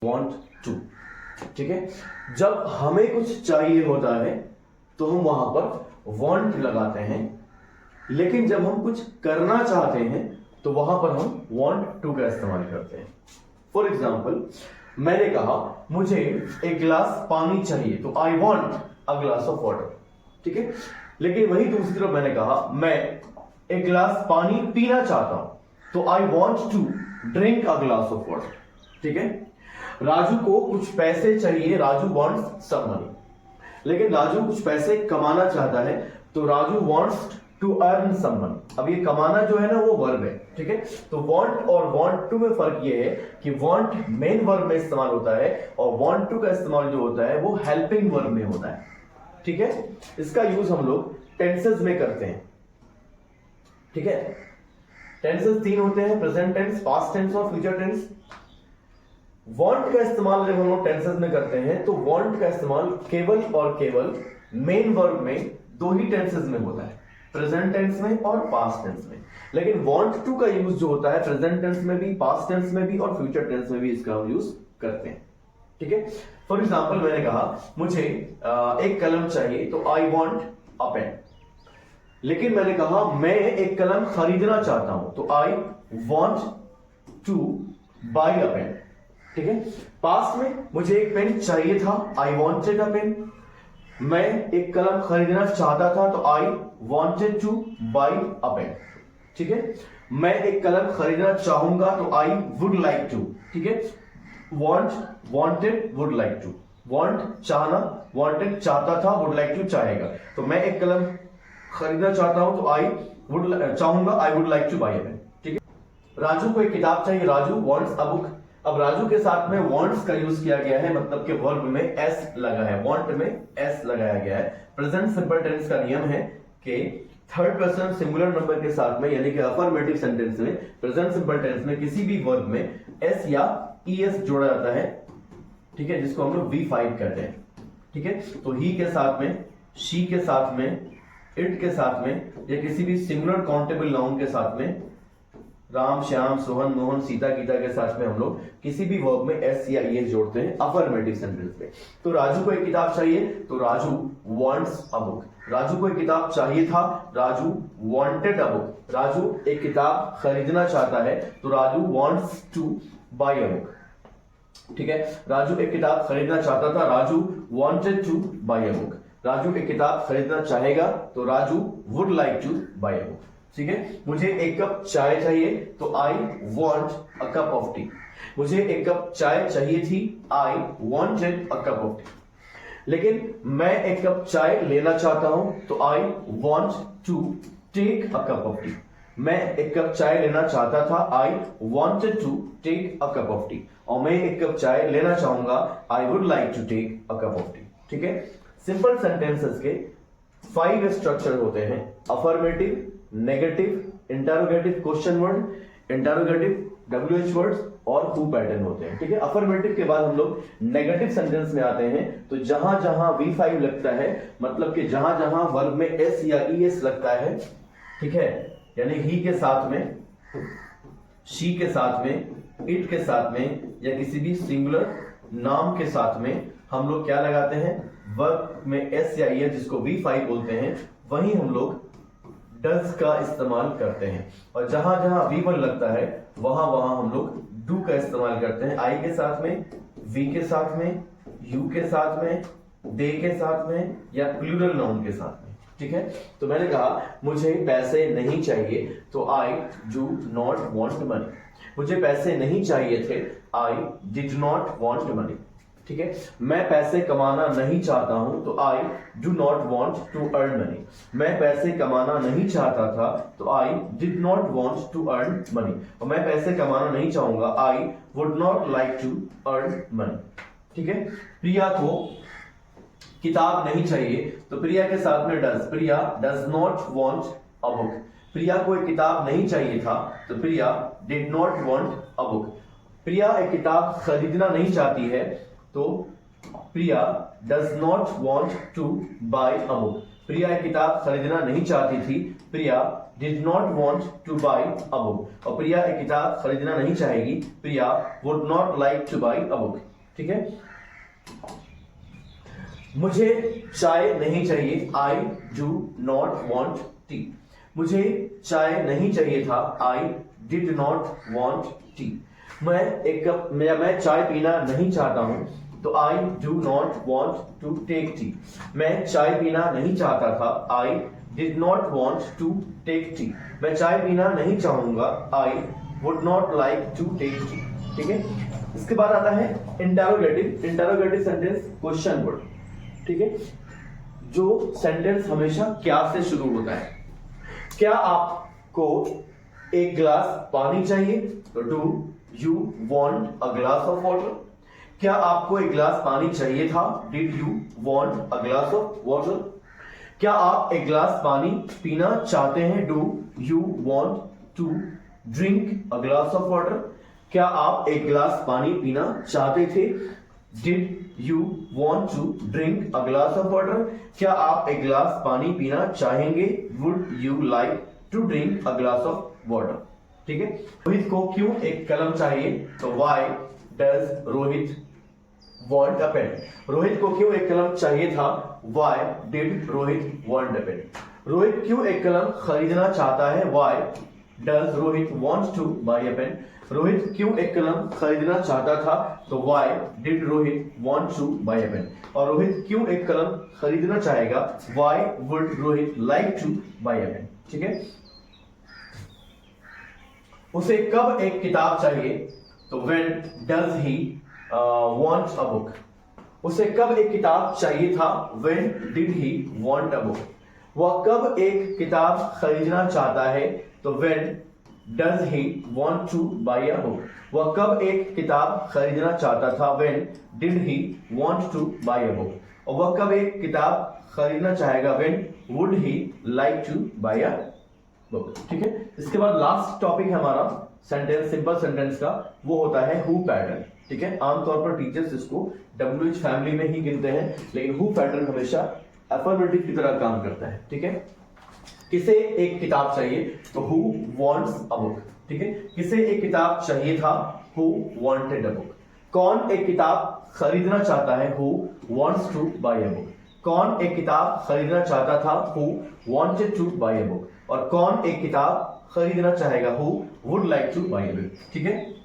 want to। ठीक है, जब हमें कुछ चाहिए होता है तो हम वहां पर want लगाते हैं, लेकिन जब हम कुछ करना चाहते हैं तो वहां पर हम want to का इस्तेमाल करते हैं। फॉर एग्जाम्पल, मैंने कहा मुझे एक गिलास पानी चाहिए तो I want a glass of water. ठीक है, लेकिन वही दूसरी तरफ मैंने कहा मैं एक गिलास पानी पीना चाहता हूं तो I want to drink a glass of water. ठीक है, राजू को कुछ पैसे चाहिए, राजू वॉन्ट्स सम मनी। लेकिन राजू कुछ पैसे कमाना चाहता है तो Raju wants to earn some money. अब ये कमाना जो है ना वो वर्ब है। ठीक है, तो वॉन्ट और वॉन्ट टू में फर्क ये है कि वॉन्ट मेन वर्ब में इस्तेमाल होता है और वॉन्ट टू का इस्तेमाल जो होता है वो हेल्पिंग वर्ब में होता है। ठीक है, इसका यूज हम लोग टेंसेस में करते हैं। ठीक है, टेंसेस तीन होते हैं, प्रेजेंट टेंस, पास्ट टेंस और फ्यूचर टेंस। वांट का इस्तेमाल जब हम लोग टेंसेस में करते हैं तो वांट का इस्तेमाल केवल और केवल मेन वर्ब में दो ही टेंसेस में होता है, प्रेजेंट टेंस में और पास्ट टेंस में। लेकिन वांट टू का यूज जो होता है प्रेजेंट टेंस में भी, पास्ट टेंस में भी और फ्यूचर टेंस में भी इसका हम यूज करते हैं। ठीक है, फॉर एग्जाम्पल मैंने कहा मुझे एक कलम चाहिए तो आई वॉन्ट अ पेन। लेकिन मैंने कहा मैं एक कलम खरीदना चाहता हूं तो I want to buy a pen. ठीक है, पास्ट में मुझे एक पेन चाहिए था, आई वॉन्टेड अ पेन। मैं एक कलम खरीदना चाहता था तो I wanted to buy a pen. ठीक है, मैं एक कलम खरीदना चाहूंगा तो आई वुड लाइक टू। ठीक है, want, wanted, would like to. Want चाहना, वॉन्टेड चाहता था, वुड लाइक टू चाहेगा। तो मैं एक कलम खरीदना चाहता हूं तो आई वुड चाहूंगा, I would like to buy a pen. ठीक है, राजू को एक किताब चाहिए, राजू वॉन्ट्स अ बुक। अब राजू के साथ में वॉन्ट्स का यूज किया गया है, मतलब कि वर्ब में एस लगा है, वॉन्ट में एस लगाया गया है। प्रेजेंट सिंपल टेंस का नियम है कि थर्ड पर्सन सिंगुलर नंबर के साथ में, यानी कि अफर्मेटिव सेंटेंस में, प्रेजेंट सिंपल टेंस में किसी भी वर्ब में एस या ईएस जोड़ा जाता है। ठीक है, जिसको हम लोग V5 कहते हैं। ठीक है, तो ही के साथ में, शी के साथ में, इट के साथ में या किसी भी सिंगुलर काउंटेबल नाउन के साथ में, राम, श्याम, सोहन, मोहन, सीता, गीता के साथ में हम लोग किसी भी वर्ब में एस या ईएस जोड़ते हैं अफर्मेटिव सेंटेंस में। तो राजू को एक किताब चाहिए तो Raju wants a book. Raju को एक किताब चाहिए था, Raju wanted a book. Raju एक किताब खरीदना चाहता है तो Raju wants to buy a book. ठीक है, राजू एक किताब खरीदना चाहता था, Raju wanted to buy a book. Raju एक किताब खरीदना चाहेगा तो Raju would like to buy a book. ठीक है, मुझे एक कप चाय चाहिए तो I want a cup of tea. मुझे एक कप चाय चाहिए थी, I wanted a cup of tea. लेकिन मैं एक कप चाय लेना चाहता हूं तो I want to take a cup of tea. मैं एक कप चाय लेना चाहता था, I wanted to take a cup of tea. और मैं एक कप चाय लेना चाहूंगा, I would like to take a cup of tea. ठीक है, सिंपल सेंटेंसेस के 5 स्ट्रक्चर होते हैं, affirmative, negative, interrogative question word, interrogative WH words और हु पैटर्न होते हैं। ठीक है, अफर्मेटिव के बाद हम लोग नेगेटिव सेंटेंस में आते हैं। तो जहां जहां V5 लगता है, मतलब कि जहां जहां वर्ब में S या ES लगता है, ठीक है, यानी ही के साथ में, शी के साथ में, इट के साथ में या किसी भी सिंगुलर नाम के साथ में हम लोग क्या लगाते हैं, वर्ब में S या ES जिसको V5 बोलते हैं, वहीं हम लोग डज का इस्तेमाल करते हैं। और जहां जहां V1 लगता है वहां वहां हम लोग डू का इस्तेमाल करते हैं, आई के साथ में, वी के साथ में, यू के साथ में, दे के साथ में या प्लूरल नाउन के साथ में। ठीक है, तो मैंने कहा मुझे पैसे नहीं चाहिए तो I do not want money. मुझे पैसे नहीं चाहिए थे, I did not want money. ठीक है, मैं पैसे कमाना नहीं चाहता हूं तो I do not want to earn money. मैं पैसे कमाना नहीं चाहता था तो I did not want to earn money. और मैं पैसे कमाना नहीं चाहूंगा, I would not like to earn money. ठीक है, प्रिया को किताब नहीं चाहिए तो प्रिया के साथ में does, Priya does not want a book. Priya को एक किताब नहीं चाहिए था तो Priya did not want a book. Priya एक किताब खरीदना नहीं चाहती है तो Priya does not want to buy a book. Priya एक किताब खरीदना नहीं चाहती थी, Priya did not want to buy a book. और प्रिया एक किताब खरीदना नहीं चाहेगी, Priya would not like to buy a book. ठीक है। मुझे चाय नहीं चाहिए, I do not want tea. मुझे चाय नहीं चाहिए था, I did not want tea. मैं चाय पीना नहीं चाहता हूं, तो I do not want to take tea. मैं चाय पीना नहीं चाहता था, I did not want to take tea. मैं चाय पीना नहीं चाहूंगा, I would not like to take tea. ठीक है। इसके बाद आता है interrogative. Interrogative sentence question word. ठीक है, जो सेंटेंस हमेशा क्या से शुरू होता है। क्या आपको एक गिलास पानी चाहिए, तो do you want a glass of water. क्या आपको एक गिलास पानी चाहिए था, did you want a glass of water. क्या आप एक गिलास पानी पीना चाहते हैं, do you want to drink a glass of water. क्या आप एक गिलास पानी पीना चाहते थे, did you want to drink a glass of water. क्या आप एक गिलास पानी पीना चाहेंगे, would you like to drink a glass of water. ठीक है। रोहित को क्यों एक कलम चाहिए, तो why does Rohit want a pen. Rohit को क्यों एक कलम चाहिए था, why did Rohit want a pen. Rohit क्यों एक कलम खरीदना चाहता है, why does Rohit want to buy a pen. Rohit क्यों एक कलम खरीदना चाहता था, तो why did Rohit want to buy a pen. और रोहित क्यों एक कलम खरीदना चाहेगा, why would Rohit like to buy a pen. ठीक है। उसे कब एक किताब चाहिए, तो when does he want a book. उसे कब एक किताब चाहिए था, when did he want a book. वह कब एक किताब खरीदना चाहता है, तो when does he want to buy a book. वह कब एक किताब खरीदना चाहता था, when did he want to buy a book. और वह कब एक किताब खरीदना चाहेगा, when would he like to buy a book. ठीक है। इसके बाद लास्ट टॉपिक है हमारा सेंटेंस, सिंपल सेंटेंस का, वो होता है हु पैटर्न। ठीक है। आमतौर पर टीचर्स इसको WH फैमिली में ही गिनते हैं, लेकिन हु पैटर्न हमेशा अफर्मेटिव की तरह काम करता है। ठीक है। किसे एक किताब चाहिए, तो हु वांट्स अ बुक। ठीक है। किसे एक किताब चाहिए था, हु वांटेड अ बुक। कौन एक किताब खरीदना चाहता है, who wants to buy a book. कौन एक किताब खरीदना चाहता था, who wanted to buy a book. और कौन एक किताब खरीदना चाहेगा, who would like to buy a book. ठीक है।